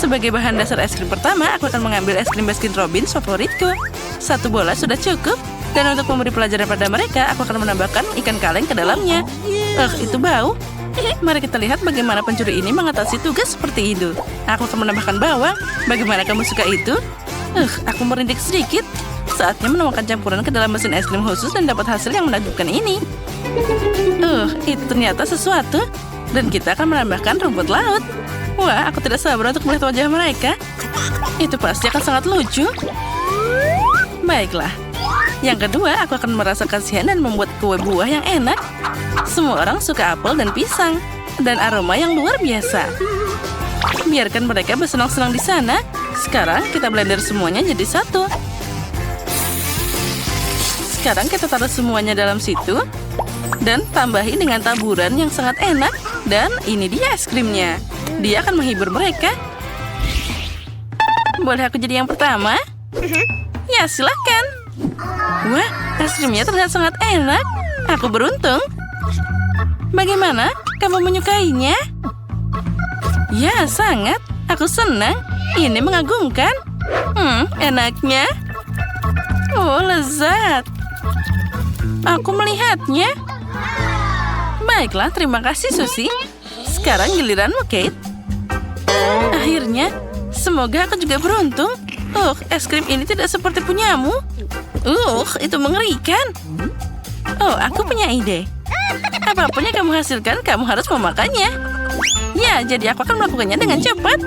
Sebagai bahan dasar es krim pertama, aku akan mengambil es krim Baskin Robbins favoritku. 1 bola sudah cukup. Dan untuk memberi pelajaran pada mereka, aku akan menambahkan ikan kaleng ke dalamnya. Itu bau. Mari kita lihat bagaimana pencuri ini mengatasi tugas seperti itu. Aku akan menambahkan bawang. Bagaimana kamu suka itu? Aku merindik sedikit. Saatnya menuangkan campuran ke dalam mesin es krim khusus dan dapat hasil yang menakjubkan ini. Itu ternyata sesuatu. Dan kita akan menambahkan rumput laut. Wah, aku tidak sabar untuk melihat wajah mereka. Itu pasti akan sangat lucu. Baiklah. Yang kedua, aku akan merasa kasihan dan membuat kue buah yang enak. Semua orang suka apel dan pisang. Dan aroma yang luar biasa. Biarkan mereka bersenang-senang di sana. Sekarang kita blender semuanya jadi satu. Sekarang kita taruh semuanya dalam situ. Dan tambahi dengan taburan yang sangat enak. Dan ini dia es krimnya. Dia akan menghibur mereka. Boleh aku jadi yang pertama? Ya, silakan. Wah, es krimnya terlihat sangat enak. Aku beruntung. Bagaimana? Kamu menyukainya? Ya, sangat. Aku senang. Ini mengagumkan. Enaknya. Oh, lezat. Aku melihatnya. Baiklah, terima kasih, Susie. Sekarang giliranmu, Kate. Akhirnya, semoga aku juga beruntung. Es krim ini tidak seperti punyamu. Itu mengerikan. Aku punya ide. Apapun yang kamu hasilkan, kamu harus memakannya. Ya, jadi aku akan melakukannya dengan cepat.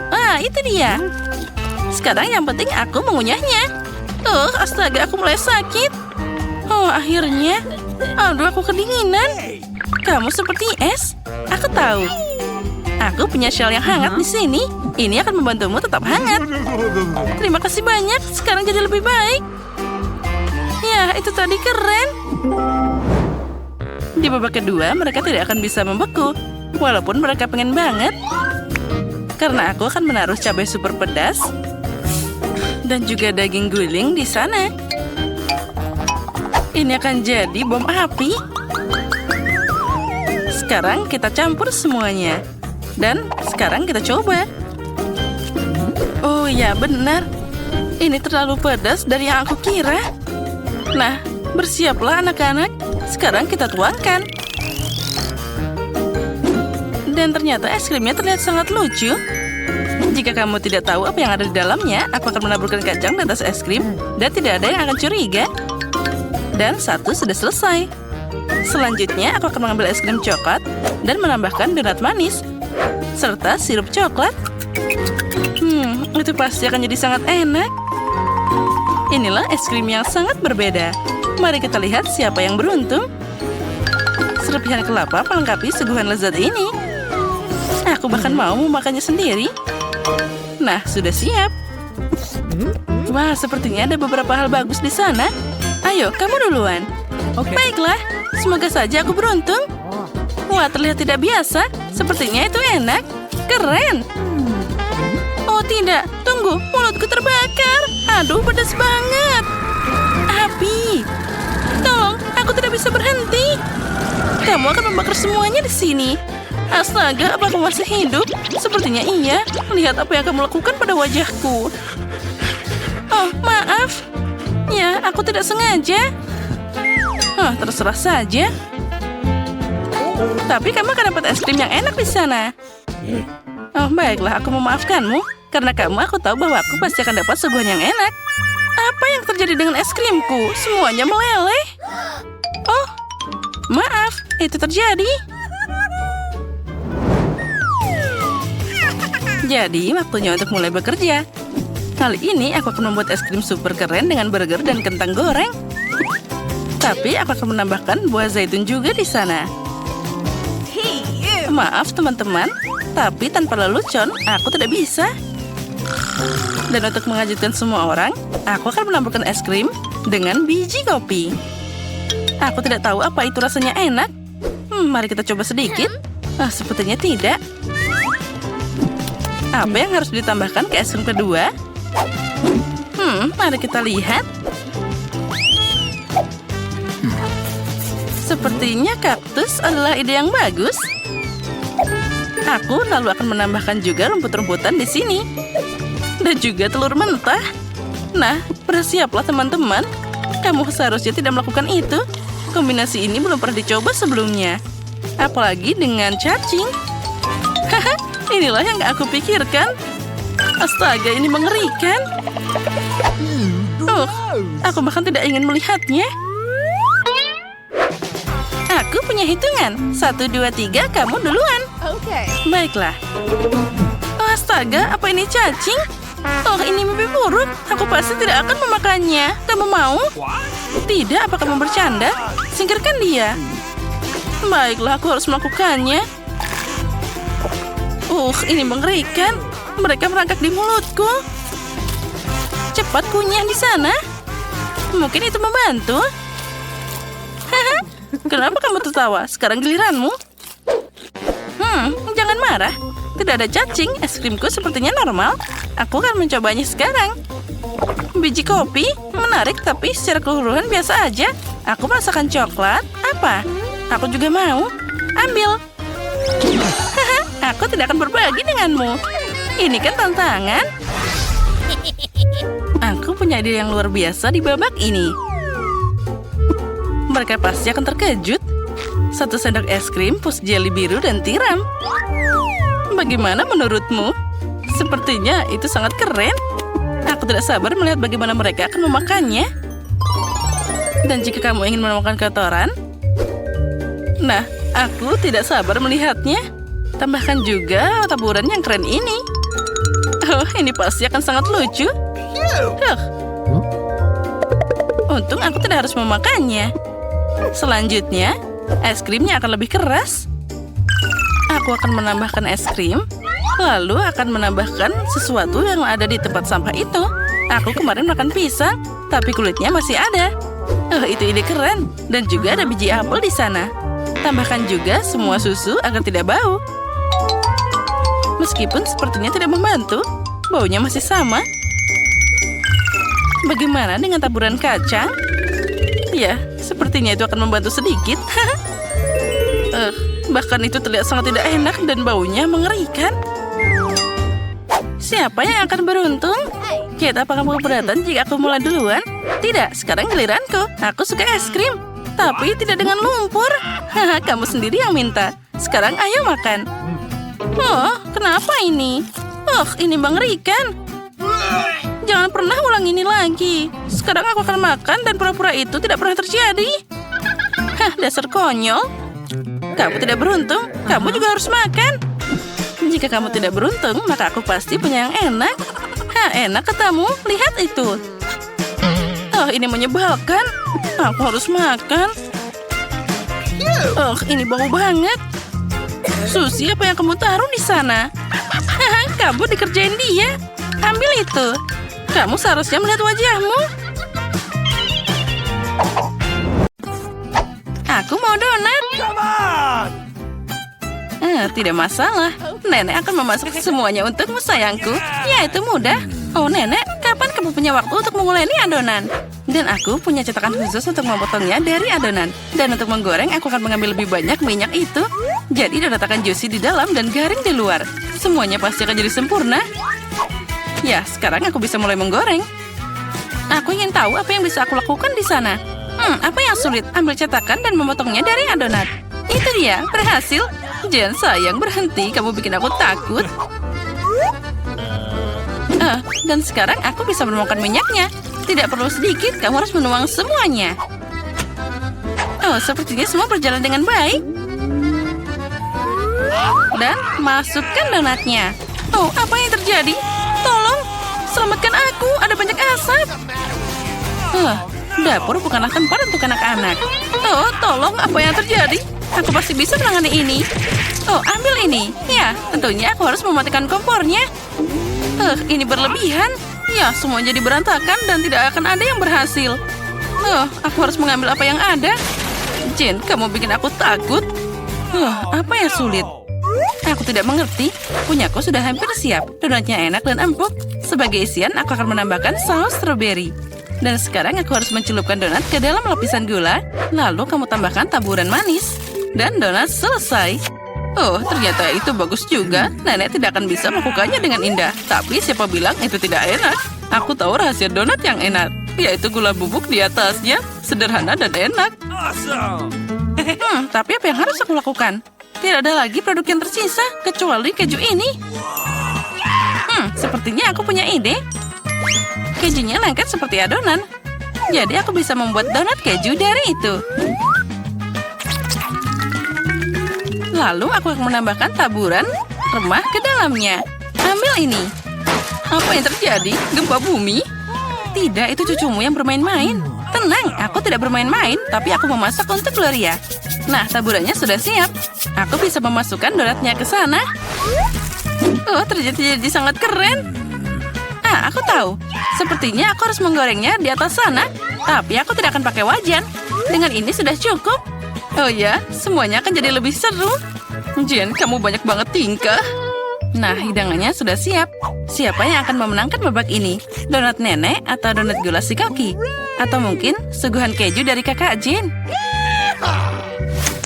Itu dia. Sekarang yang penting aku mengunyahnya. Astaga, aku mulai sakit. Akhirnya. Aduh, aku kedinginan. Kamu seperti es. Aku tahu. Aku punya shell yang hangat di sini. Ini akan membantumu tetap hangat. Terima kasih banyak. Sekarang jadi lebih baik. Ya, itu tadi keren. Di babak kedua, mereka tidak akan bisa membeku. Walaupun mereka pengen banget. Karena aku akan menaruh cabai super pedas. Dan juga daging guling di sana. Ini akan jadi bom api. Sekarang kita campur semuanya. Dan sekarang kita coba. Oh ya, benar. Ini terlalu pedas dari yang aku kira. Nah, bersiaplah anak-anak. Sekarang kita tuangkan. Dan ternyata es krimnya terlihat sangat lucu. Jika kamu tidak tahu apa yang ada di dalamnya, aku akan menaburkan kacang di atas es krim. Dan tidak ada yang akan curiga. Dan satu sudah selesai. Selanjutnya, aku akan mengambil es krim coklat dan menambahkan donat manis. Serta sirup coklat. Itu pasti akan jadi sangat enak. Inilah es krim yang sangat berbeda. Mari kita lihat siapa yang beruntung. Serpihan kelapa melengkapi suguhan lezat ini. Aku bahkan mau memakannya sendiri. Nah, sudah siap. Wah, sepertinya ada beberapa hal bagus di sana. Ayo, kamu duluan. Baiklah, semoga saja aku beruntung. Wah, terlihat tidak biasa. Sepertinya itu enak. Keren. Oh tidak, tunggu, mulutku terbakar. Aduh, pedas banget. Api. Tolong, aku tidak bisa berhenti. Kamu akan membakar semuanya di sini. Astaga, apa aku masih hidup? Sepertinya iya. Lihat apa yang kamu lakukan pada wajahku. Oh, maaf. Ya, aku tidak sengaja. Terserah saja. Tapi kamu akan dapat es krim yang enak di sana. Oh, baiklah, aku memaafkanmu. Karena kamu, aku tahu bahwa aku pasti akan dapat suguhan yang enak. Apa yang terjadi dengan es krimku? Semuanya meleleh. Oh, maaf, itu terjadi. Jadi, waktunya untuk mulai bekerja. Kali ini aku akan membuat es krim super keren dengan burger dan kentang goreng. Tapi aku akan menambahkan buah zaitun juga di sana. Maaf teman-teman, tapi tanpa lelucon aku tidak bisa. Dan untuk mengejutkan semua orang, aku akan menambahkan es krim dengan biji kopi. Aku tidak tahu apa itu rasanya enak. Mari kita coba sedikit. Sepertinya tidak. Apa yang harus ditambahkan ke es krim kedua? Mari kita lihat. Sepertinya kaktus adalah ide yang bagus. Aku lalu akan menambahkan juga rumput-rumputan di sini. Dan juga telur mentah. Nah, bersiaplah teman-teman. Kamu seharusnya tidak melakukan itu. Kombinasi ini belum pernah dicoba sebelumnya. Apalagi dengan cacing. Haha, inilah yang gak aku pikirkan. Astaga, ini mengerikan. Aku bahkan tidak ingin melihatnya. Aku punya hitungan. 1, 2, 3, kamu duluan. Okay. Baiklah. Oh, astaga, apa ini cacing? Oh, ini mimpi buruk. Aku pasti tidak akan memakannya. Kamu mau? Tidak, apa kamu bercanda? Singkirkan dia. Baiklah, aku harus melakukannya. Ini mengerikan. Mereka merangkak di mulutku. Cepat kunyah di sana. Mungkin itu membantu. Haha, kenapa kamu tertawa? Sekarang giliranmu. Jangan marah. Tidak ada cacing. Es krimku sepertinya normal. Aku akan mencobanya sekarang. Biji kopi menarik, tapi secara keseluruhan biasa aja. Aku merasakan coklat. Apa? Aku juga mau. Ambil. Haha, aku tidak akan berbagi denganmu. Ini kan tantangan. Aku punya ide yang luar biasa di babak ini. Mereka pasti akan terkejut. 1 sendok es krim, pus jeli biru, dan tiram. Bagaimana menurutmu? Sepertinya itu sangat keren. Aku tidak sabar melihat bagaimana mereka akan memakannya. Dan jika kamu ingin menemukan kotoran, nah, aku tidak sabar melihatnya. Tambahkan juga taburan yang keren ini. Oh, ini pasti akan sangat lucu. Untung aku tidak harus memakannya. Selanjutnya, es krimnya akan lebih keras. Aku akan menambahkan es krim, lalu akan menambahkan sesuatu yang ada di tempat sampah itu. Aku kemarin makan pisang, tapi kulitnya masih ada. Itu ide keren. Dan juga ada biji apel di sana. Tambahkan juga semua susu agar tidak bau. Meskipun sepertinya tidak membantu, baunya masih sama. Bagaimana dengan taburan kacang? Ya, sepertinya itu akan membantu sedikit. Bahkan itu terlihat sangat tidak enak dan baunya mengerikan. Siapa yang akan beruntung? Kate, apa kamu keberatan jika aku mulai duluan? Tidak, sekarang giliranku. Aku suka es krim, tapi tidak dengan lumpur. Kamu sendiri yang minta. Sekarang ayo makan. Kenapa ini? Ini mengerikan. Jangan pernah ulang ini lagi. Sekarang aku akan makan dan pura-pura itu tidak pernah terjadi. Dasar konyol. Kamu tidak beruntung, kamu juga harus makan. Jika kamu tidak beruntung, maka aku pasti punya yang enak. Enak katamu, lihat itu. Ini menyebalkan. Aku harus makan. Ini bau banget. Susi, apa yang kamu taruh di sana? Kamu dikerjain dia. Ambil itu. Kamu seharusnya melihat wajahmu. Aku mau donat. Tidak masalah. Nenek akan memasak semuanya untukmu, sayangku. Ya, itu mudah. Oh, Nenek, kapan kamu punya waktu untuk menguleni adonan? Dan aku punya cetakan khusus untuk memotongnya dari adonan. Dan untuk menggoreng, aku akan mengambil lebih banyak minyak itu. Jadi donat akan juicy di dalam dan garing di luar. Semuanya pasti akan jadi sempurna. Ya, sekarang aku bisa mulai menggoreng. Aku ingin tahu apa yang bisa aku lakukan di sana. Apa yang sulit? Ambil cetakan dan memotongnya dari adonan. Itu dia, berhasil. Jen, sayang, berhenti. Kamu bikin aku takut. Dan sekarang aku bisa menuangkan minyaknya. Tidak perlu sedikit, kamu harus menuang semuanya. Sepertinya semua berjalan dengan baik. Dan masukkan donatnya. Apa yang terjadi? Tolong, selamatkan aku. Ada banyak asap. Dapur bukanlah tempat untuk anak-anak. Tolong, apa yang terjadi? Aku pasti bisa menangani ini. Ambil ini. Ya, tentunya aku harus mematikan kompornya. Ini berlebihan. Ya, semua jadi berantakan dan tidak akan ada yang berhasil. Aku harus mengambil apa yang ada. Jen, kamu bikin aku takut. Apa yang sulit? Aku tidak mengerti. Punyaku sudah hampir siap. Donatnya enak dan empuk. Sebagai isian, aku akan menambahkan saus stroberi. Dan sekarang aku harus mencelupkan donat ke dalam lapisan gula. Lalu kamu tambahkan taburan manis. Dan donat selesai. Oh, ternyata itu bagus juga. Nenek tidak akan bisa melakukannya dengan indah. Tapi siapa bilang itu tidak enak? Aku tahu rahasia donat yang enak, yaitu gula bubuk di atasnya. Sederhana dan enak. Tapi apa yang harus aku lakukan? Tidak ada lagi produk yang tersisa, kecuali keju ini. Sepertinya aku punya ide. Kejunya lengket seperti adonan. Jadi aku bisa membuat donat keju dari itu. Lalu aku akan menambahkan taburan remah ke dalamnya. Ambil ini. Apa yang terjadi? Gempa bumi? Tidak, itu cucumu yang bermain-main. Tenang, aku tidak bermain-main, tapi aku memasak untuk Gloria. Nah, taburannya sudah siap. Aku bisa memasukkan donatnya ke sana. Oh, terjadi sangat keren. Aku tahu. Sepertinya aku harus menggorengnya di atas sana. Tapi aku tidak akan pakai wajan. Dengan ini sudah cukup. Oh ya, semuanya akan jadi lebih seru. Jen, kamu banyak banget tingkah. Nah, hidangannya sudah siap. Siapa yang akan memenangkan babak ini? Donat nenek atau donat gula si Koki? Atau mungkin suguhan keju dari kakak Jen?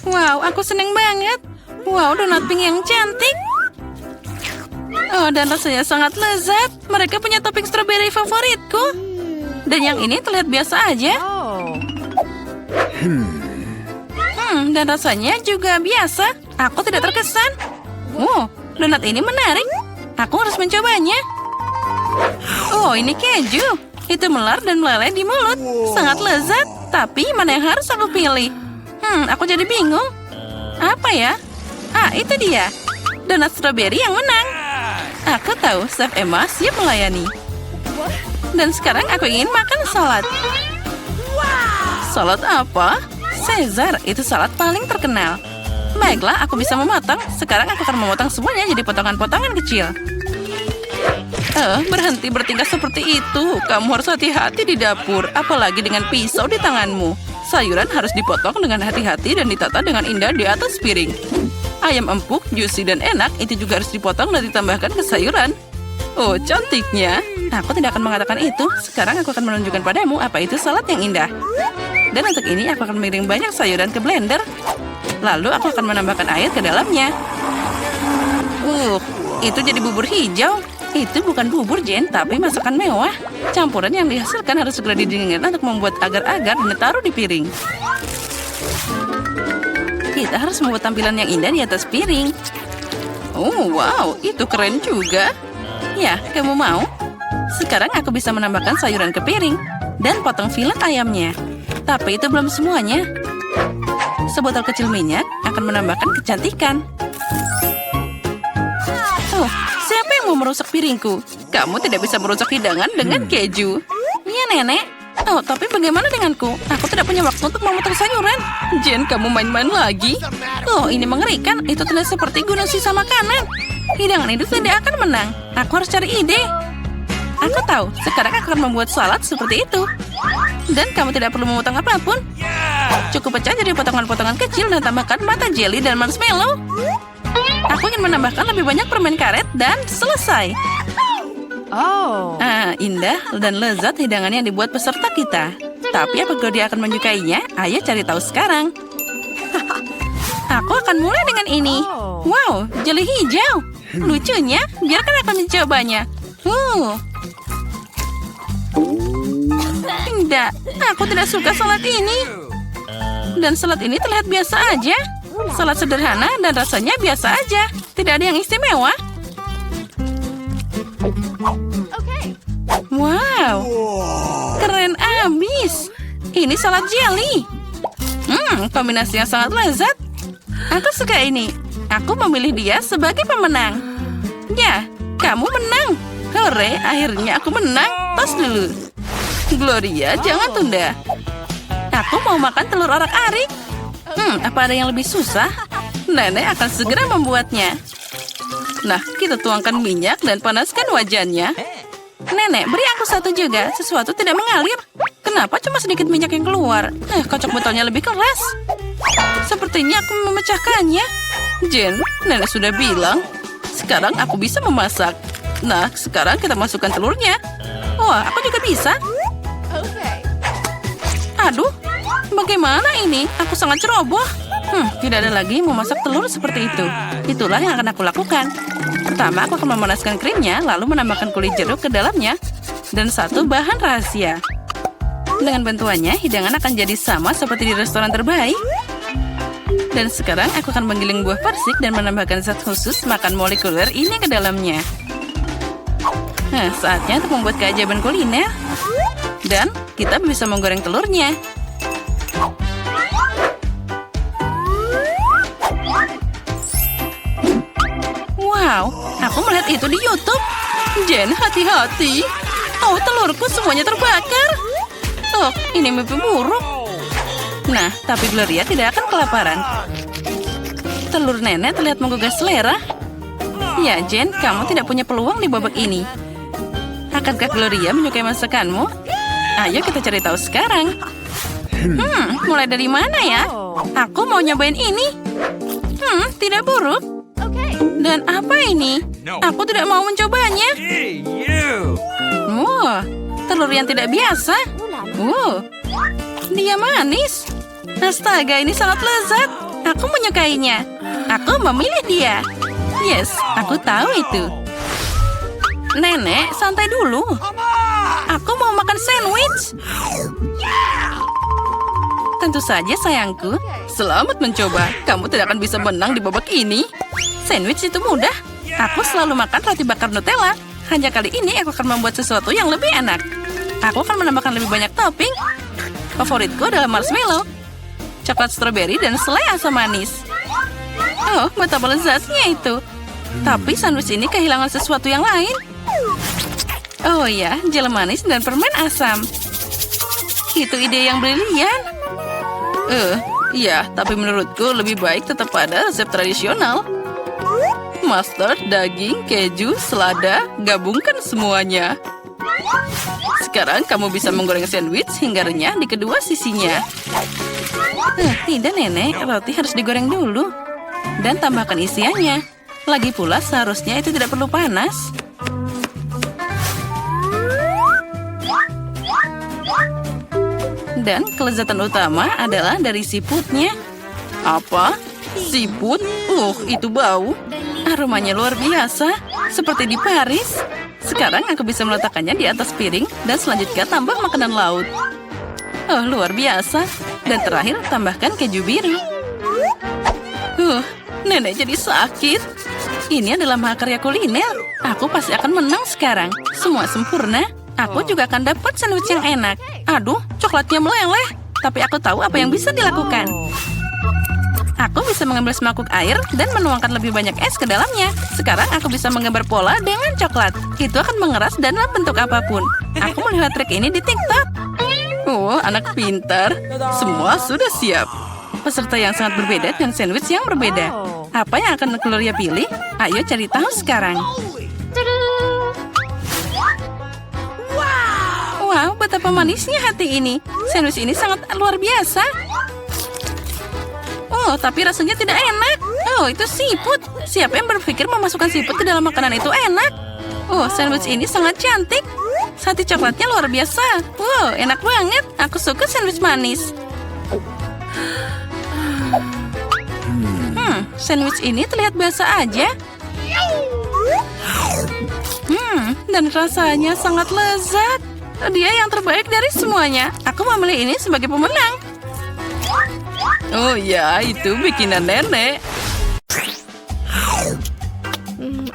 Wow, aku seneng banget. Wow, donat pink yang cantik. Oh, dan rasanya sangat lezat. Mereka punya topping stroberi favoritku. Dan yang ini terlihat biasa aja. Dan rasanya juga biasa. Aku tidak terkesan. Donat ini menarik. Aku harus mencobanya. Oh, ini keju. Itu melar dan meleleh di mulut. Sangat lezat. Tapi mana yang harus aku pilih? Aku jadi bingung. Apa ya? Itu dia. Donat stroberi yang menang. Aku tahu, Chef Emma siap melayani. Dan sekarang aku ingin makan salad. Salad apa? Caesar, itu salad paling terkenal. Baiklah, aku bisa memotong. Sekarang aku akan memotong semuanya jadi potongan-potongan kecil. Berhenti bertingkah seperti itu. Kamu harus hati-hati di dapur, apalagi dengan pisau di tanganmu. Sayuran harus dipotong dengan hati-hati dan ditata dengan indah di atas piring. Ayam empuk, juicy dan enak, itu juga harus dipotong dan ditambahkan ke sayuran. Oh, cantiknya. Aku tidak akan mengatakan itu. Sekarang aku akan menunjukkan padamu apa itu salad yang indah. Dan untuk ini aku akan mengiring banyak sayuran ke blender. Lalu aku akan menambahkan air ke dalamnya. Itu jadi bubur hijau. Itu bukan bubur, Jen, tapi masakan mewah. Campuran yang dihasilkan harus segera didinginkan untuk membuat agar-agar dan ditaruh di piring. Kita harus membuat tampilan yang indah di atas piring. Oh, wow, itu keren juga. Ya, kamu mau? Sekarang aku bisa menambahkan sayuran ke piring dan potong filet ayamnya. Tapi itu belum semuanya. Sebotol kecil minyak akan menambahkan kecantikan. Oh, siapa yang mau merusak piringku? Kamu tidak bisa merusak hidangan dengan keju. Iya, Nenek. Oh, tapi bagaimana denganku? Aku tidak punya waktu untuk memotong sayuran. Jen, kamu main-main lagi? Oh, ini mengerikan. Itu terlihat seperti gunung sisa makanan. Hidangan itu tidak akan menang. Aku harus cari ide. Aku tahu. Sekarang aku akan membuat salad seperti itu. Dan kamu tidak perlu memotong apapun. Cukup pecah jadi potongan-potongan kecil dan tambahkan mata jelly dan marshmallow. Aku ingin menambahkan lebih banyak permen karet dan selesai. Indah dan lezat hidangan yang dibuat peserta kita. Tapi apakah dia akan menyukainya? Ayo cari tahu sekarang. Aku akan mulai dengan ini. Wow, jelly hijau. Lucunya, biarkan aku mencobanya. Tidak, aku tidak suka salad ini. Dan salad ini terlihat biasa aja. Salad sederhana dan rasanya biasa aja. Tidak ada yang istimewa. Wow, keren abis. Ini salad jelly. Kombinasi yang sangat lezat. Aku suka ini. Aku memilih dia sebagai pemenang. Ya, kamu menang. Hore, akhirnya aku menang. Tos dulu. Gloria, jangan tunda. Aku mau makan telur orak-arik. Apa ada yang lebih susah? Nenek akan segera membuatnya. Nah, kita tuangkan minyak dan panaskan wajannya. Nenek, beri aku satu juga. Sesuatu tidak mengalir. Kenapa cuma sedikit minyak yang keluar? Kocok botolnya lebih keras. Sepertinya aku memecahkannya. Jen, Nenek sudah bilang. Sekarang aku bisa memasak. Nah, sekarang kita masukkan telurnya. Wah, aku juga bisa. Aduh, bagaimana ini? Aku sangat ceroboh. Tidak ada lagi memasak telur seperti itu. Itulah yang akan aku lakukan. Pertama, aku akan memanaskan krimnya, lalu menambahkan kulit jeruk ke dalamnya. Dan satu bahan rahasia. Dengan bantuannya, hidangan akan jadi sama seperti di restoran terbaik. Dan sekarang aku akan menggiling buah persik dan menambahkan zat khusus makan molekuler ini ke dalamnya. Nah, saatnya untuk membuat keajaiban kuliner. Dan kita bisa menggoreng telurnya. Wow, aku melihat itu di YouTube. Jen, hati-hati. Oh, telurku semuanya terbakar. Oh, ini mimpi buruk. Nah, tapi Gloria tidak akan kelaparan. Telur nenek terlihat menggugah selera. Ya, Jen, kamu tidak punya peluang di babak ini. Akankah Gloria menyukai masakanmu? Ayo kita cari tahu sekarang. Mulai dari mana ya? Aku mau nyobain ini. Tidak buruk. Dan apa ini? Aku tidak mau mencobanya. Wah, telur yang tidak biasa. Dia manis. Astaga, ini sangat lezat. Aku menyukainya. Aku memilih dia. Yes, aku tahu itu. Nenek, santai dulu. Aku mau makan sandwich. Tentu saja, sayangku. Selamat mencoba. Kamu tidak akan bisa menang di babak ini. Sandwich itu mudah. Aku selalu makan roti bakar Nutella. Hanya kali ini aku akan membuat sesuatu yang lebih enak. Aku akan menambahkan lebih banyak topping. Favoritku adalah marshmallow, coklat stroberi, dan selai asam manis. Oh, betapa lezatnya itu. Tapi sandwich ini kehilangan sesuatu yang lain. Oh ya, jel manis dan permen asam. Itu ide yang brilian. Iya, tapi menurutku lebih baik tetap pada resep tradisional. Mustard, daging, keju, selada, gabungkan semuanya. Sekarang kamu bisa menggoreng sandwich hingga renyah di kedua sisinya. Tidak, Nenek. Roti harus digoreng dulu. Dan tambahkan isiannya. Lagi pula seharusnya itu tidak perlu panas. Dan kelezatan utama adalah dari siputnya. Apa? Siput? Itu bau. Aromanya luar biasa. Seperti di Paris. Sekarang aku bisa meletakkannya di atas piring dan selanjutnya tambah makanan laut. Oh, luar biasa. Dan terakhir tambahkan keju biru. Nenek jadi sakit. Ini adalah mahakarya kuliner. Aku pasti akan menang sekarang. Semua sempurna. Aku juga akan dapat sandwich yang enak. Aduh, coklatnya meleleh. Tapi aku tahu apa yang bisa dilakukan. Aku bisa mengambil semangkuk air dan menuangkan lebih banyak es ke dalamnya. Sekarang aku bisa menggambar pola dengan coklat. Itu akan mengeras dalam bentuk apapun. Aku melihat trik ini di TikTok. Oh, anak pintar. Semua sudah siap. Peserta yang sangat berbeda dan sandwich yang berbeda. Apa yang akan Gloria pilih? Ayo cari tahu sekarang. Wow, betapa manisnya hati ini. Sandwich ini sangat luar biasa. Oh, tapi rasanya tidak enak. Oh, itu siput. Siapa yang berpikir memasukkan siput ke dalam makanan itu enak? Oh, sandwich ini sangat cantik. Sate coklatnya luar biasa. Wow, enak banget. Aku suka sandwich manis. Sandwich ini terlihat biasa aja. Dan rasanya sangat lezat. Dia yang terbaik dari semuanya. Aku memilih ini sebagai pemenang. Oh ya, itu bikinan nenek.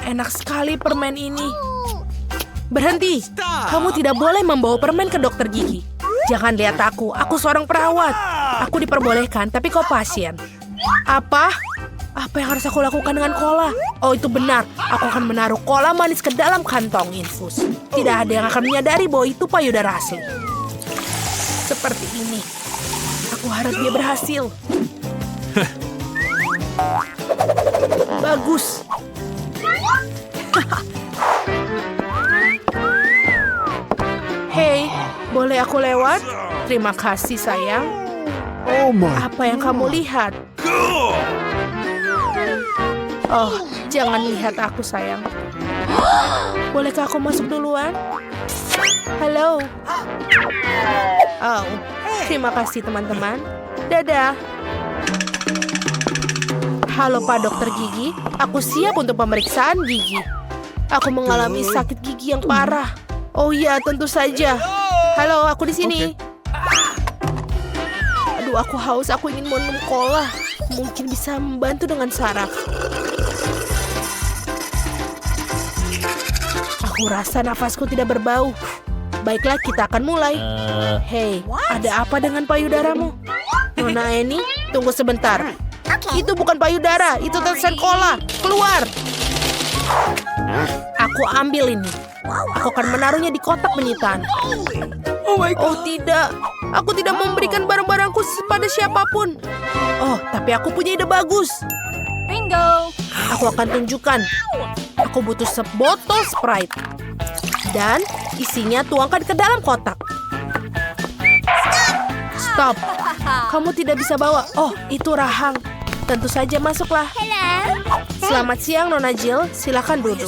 Enak sekali permen ini. Berhenti. Kamu tidak boleh membawa permen ke dokter gigi. Jangan lihat aku seorang perawat. Aku diperbolehkan, tapi kau pasien. Apa? Apa yang harus aku lakukan dengan cola? Oh, itu benar. Aku akan menaruh cola manis ke dalam kantong infus. Tidak ada yang akan menyadari bahwa itu payudara asli. Seperti ini. Aku harap dia berhasil. Bagus. Hei, boleh aku lewat? Terima kasih, sayang. Apa yang kamu lihat? Oh, jangan lihat aku, sayang. Bolehkah aku masuk duluan? Halo. Oh, terima kasih, teman-teman. Dadah. Halo Pak Dokter Gigi, aku siap untuk pemeriksaan gigi. Aku mengalami sakit gigi yang parah. Oh iya, tentu saja. Halo, aku di sini. Aduh, aku haus. Aku ingin minum cola. Mungkin bisa membantu dengan saraf. Aku rasa nafasku tidak berbau. Baiklah, kita akan mulai. Hei, ada apa dengan payudaramu? Nona Eni, tunggu sebentar. Itu bukan payudara, itu tetesan cola. Keluar. Aku ambil ini. Aku akan menaruhnya di kotak penyitaan. Oh tidak, aku tidak memberikan barang-barangku pada siapapun. Oh, tapi aku punya ide bagus. Bingo! Aku akan tunjukkan. Aku butuh sebotol Sprite. Dan isinya tuangkan ke dalam kotak. Stop. Kamu tidak bisa bawa. Oh, itu rahang. Tentu saja masuklah. Selamat siang, Nona Jill. Silakan duduk.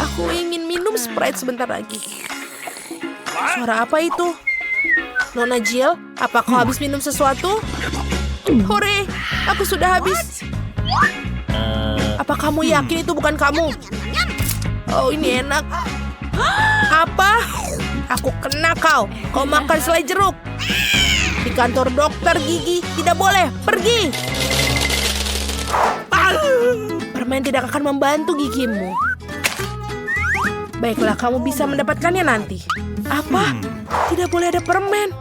Aku ingin minum Sprite sebentar lagi. Suara apa itu? Nona Jill, apa kau habis minum sesuatu? Hore, aku sudah habis. Apa kamu yakin itu bukan kamu? Oh, ini enak. Apa? Aku kena kau. Kau makan selai jeruk. Di kantor dokter gigi tidak boleh. Pergi. Permen tidak akan membantu gigimu. Baiklah, kamu bisa mendapatkannya nanti. Apa? Tidak boleh ada permen.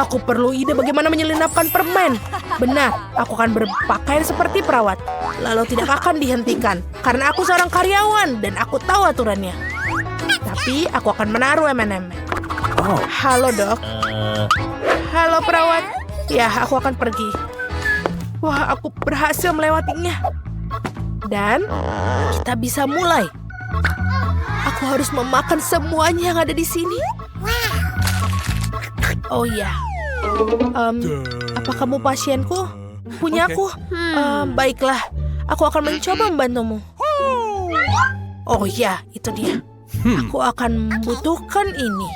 Aku perlu ide bagaimana menyelinapkan permen. Benar, aku akan berpakaian seperti perawat. Lalu tidak akan dihentikan. Karena aku seorang karyawan dan aku tahu aturannya. Tapi aku akan menaruh M&M. Halo dok. Halo perawat. Ya, aku akan pergi. Wah, aku berhasil melewatinya. Dan kita bisa mulai. Aku harus memakan semuanya yang ada di sini. Oh iya. Apa kamu pasienku? Punyaku? Baiklah. Aku akan mencoba membantumu. Oh iya, itu dia. Aku akan membutuhkan ini.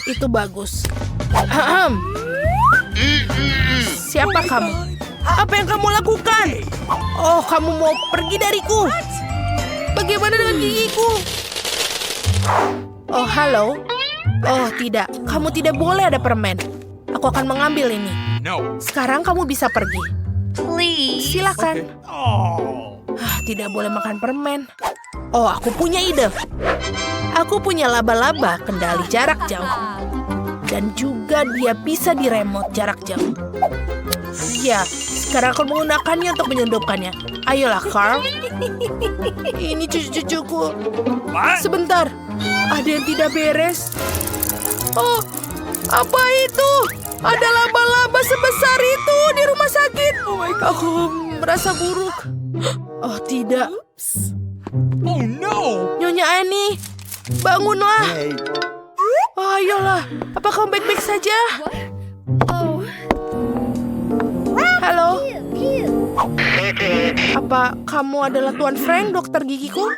Itu bagus. Siapa kamu? Apa yang kamu lakukan? Oh, kamu mau pergi dariku? Bagaimana dengan gigiku? Oh, halo. Oh, tidak. Kamu tidak boleh ada permen. Aku akan mengambil ini. Sekarang kamu bisa pergi. Please. Silakan. Tidak boleh makan permen. Oh, aku punya ide. Aku punya laba-laba kendali jarak jauh. Dan juga dia bisa di remote jarak jauh. Ya, sekarang aku menggunakannya untuk menyelundupkannya. Ayolah, Carl. Ini cucu-cucuku. Sebentar, ada yang tidak beres. Oh, apa itu? Ada laba-laba sebesar itu di rumah sakit. Aku merasa buruk. Oh, tidak. Oh no! Nyonya Annie, bangunlah. Oh, ayolah. Apa kamu baik-baik saja? Halo. Apa kamu adalah Tuan Frank, dokter gigiku?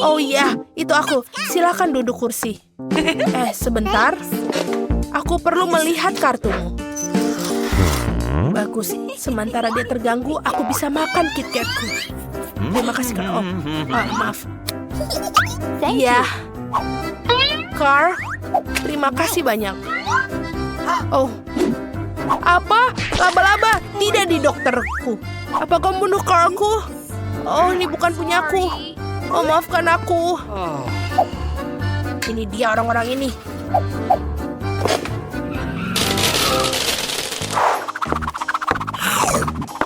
Oh iya, itu aku. Silakan duduk kursi. Sebentar. Aku perlu melihat kartumu. Bagus. Sementara dia terganggu, aku bisa makan KitKatku. Terima kasih, Carl. Maaf. Iya. Carl, terima kasih banyak. Oh. Apa? Laba-laba? Tidak di dokterku. Apa kamu bunuh Carlku? Oh, ini bukan punyaku. Oh, maafkan aku. Ini dia orang-orang ini.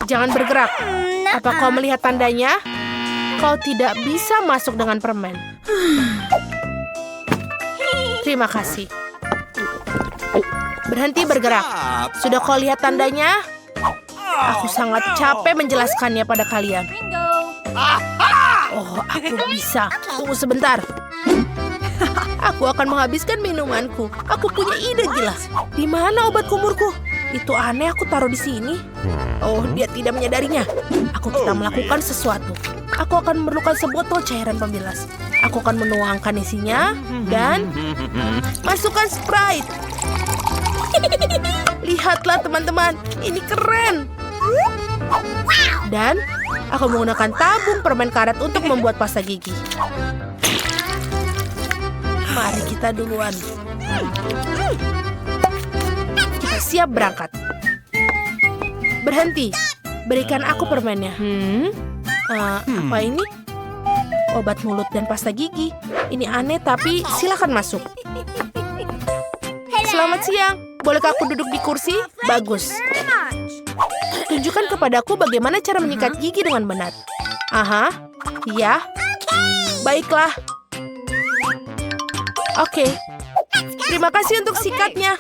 Jangan bergerak. Apa kau melihat tandanya? Kau tidak bisa masuk dengan permen. Terima kasih. Berhenti bergerak. Sudah kau lihat tandanya? Aku sangat capek menjelaskannya pada kalian. Oh, aku bisa. Tunggu sebentar. Aku akan menghabiskan minumanku. Aku punya ide gila. Di mana obat kumurku? Itu aneh, aku taruh di sini. Oh, dia tidak menyadarinya. Kita melakukan sesuatu. Aku akan memerlukan sebotol cairan pembilas. Aku akan menuangkan isinya dan masukkan Sprite. Lihatlah teman-teman, ini keren. Dan aku menggunakan tabung permen karet untuk membuat pasta gigi. Mari kita duluan. Kita siap berangkat. Berhenti. Berikan aku permennya. Apa ini? Obat mulut dan pasta gigi. Ini aneh tapi silakan masuk. Selamat siang. Bolehkah aku duduk di kursi? Bagus. Tunjukkan kepadaku bagaimana cara menyikat gigi dengan benar. Aha, ya. Baiklah. Oke. Terima kasih untuk sikatnya.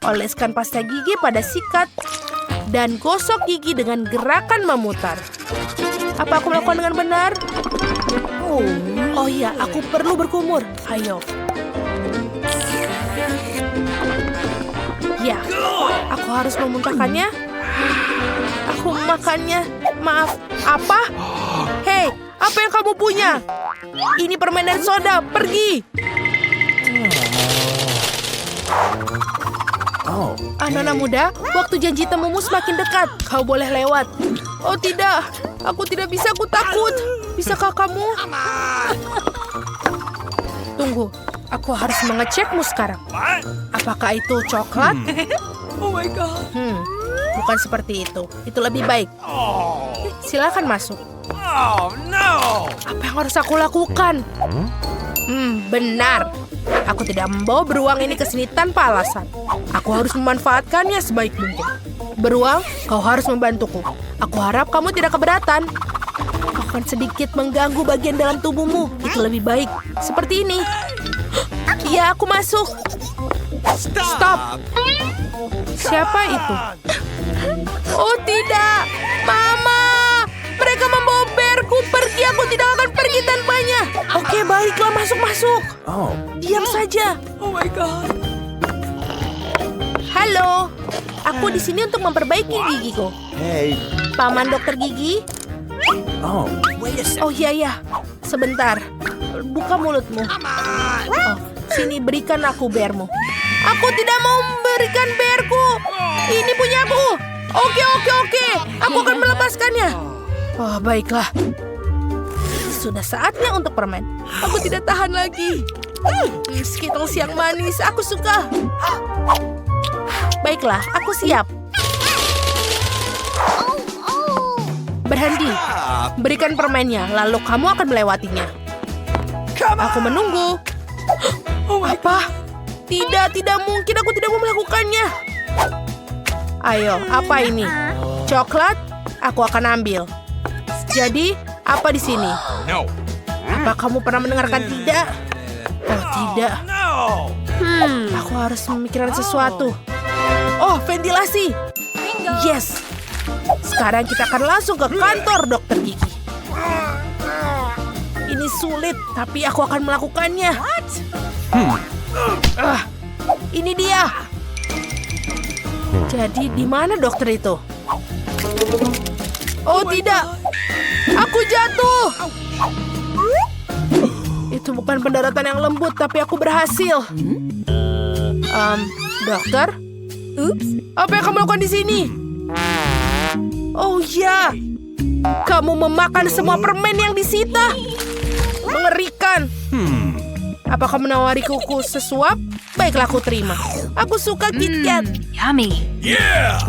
Oleskan pasta gigi pada sikat dan gosok gigi dengan gerakan memutar. Apa aku melakukan dengan benar? Oh iya, aku perlu berkumur. Ayo. Ya, aku harus memuntahkannya. Aku makannya. Maaf, apa? Hei, apa yang kamu punya? Ini permen dan soda, pergi! Anak-anak muda, waktu janji temumu semakin dekat. Kau boleh lewat. Oh tidak, aku tidak bisa, aku takut. Bisakah kamu? Tunggu, aku harus mengecekmu sekarang. Apakah itu coklat? Oh my God. Bukan seperti itu. Itu lebih baik. Silakan masuk. Oh no. Apa yang harus aku lakukan? Benar. Aku tidak membawa beruang ini ke sini tanpa alasan. Aku harus memanfaatkannya sebaik mungkin. Beruang, kau harus membantuku. Aku harap kamu tidak keberatan. Kau akan sedikit mengganggu bagian dalam tubuhmu. Itu lebih baik. Seperti ini. Iya, aku masuk. Stop. Siapa itu? Oh tidak, Mama! Mereka membawa bearku pergi. Aku tidak akan pergi tanpanya. Oke, baiklah, masuk. Diam saja. Oh my God. Halo, aku di sini untuk memperbaiki gigiku. Hey. Paman dokter gigi. Oh iya, sebentar. Buka mulutmu. Oh, sini berikan aku bearmu. Aku tidak mau memberikan bearku. Ini punya aku. Oke. Aku akan melepaskannya. Oh, baiklah. Sudah saatnya untuk permen. Aku tidak tahan lagi. Skittles yang manis, aku suka. Baiklah, aku siap. Berhenti. Berikan permennya, lalu kamu akan melewatinya. Aku menunggu. Apa? Tidak mungkin, aku tidak mau melakukannya. Ayo, apa ini? Coklat? Aku akan ambil. Jadi, apa di sini? No. Apa kamu pernah mendengarkan tidak? Oh, tidak. No. Aku harus memikirkan sesuatu. Oh, ventilasi. Yes. Sekarang kita akan langsung ke kantor dokter gigi. Ini sulit, tapi aku akan melakukannya. Ini dia. Jadi di mana dokter itu? Oh tidak, aku jatuh. Itu bukan pendaratan yang lembut, tapi aku berhasil. Dokter? Apa yang kamu lakukan di sini? Oh ya, kamu memakan semua permen yang disita. Mengerikan. Apakah menawari kuku sesuap? Baiklah, aku terima. Aku suka KitKat. Yummy. Yeah.